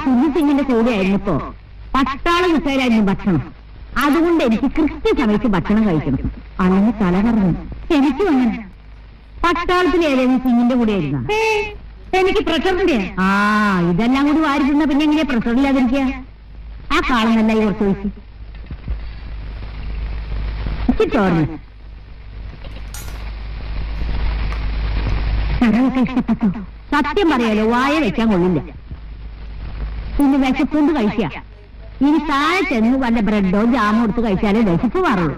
സുനി സിംഗിന്റെ കൂടെയായിരുന്നപ്പോ പട്ടാളം കിട്ടായിരുന്നു ഭക്ഷണം. അതുകൊണ്ട് എനിക്ക് കൃത്യസമയത്ത് ഭക്ഷണം കഴിക്കണം, അല്ലെങ്കിൽ തല കറങ്ങും. എനിക്കും അങ്ങനെ. പട്ടാളത്തിൽ ഏതെങ്കിലും സിംഗിന്റെ കൂടെയായിരുന്ന എനിക്ക് പ്രഷറിന്റെ. ഇതെല്ലാം കൂടി വാരിക്കുന്ന പിന്നെ എങ്ങനെയാ പ്രഷറില്ലാതിരിക്കുക? ആ കാളനല്ല ഈ കുറച്ച് ചോദിച്ചു ചോർന്ന് കറിയൊക്കെ ഇഷ്ടപ്പെട്ടോ? സത്യം പറയാലോ, വായ വെക്കാൻ കൊള്ളില്ല. പിന്നെ വിശപ്പുകൊണ്ട് കഴിക്കുക. ഇനി താഴെ ചെന്ന് വല്ല ബ്രെഡോ ജാമോ എടുത്ത് കഴിച്ചാലേ വിശപ്പ് മാറുള്ളൂ.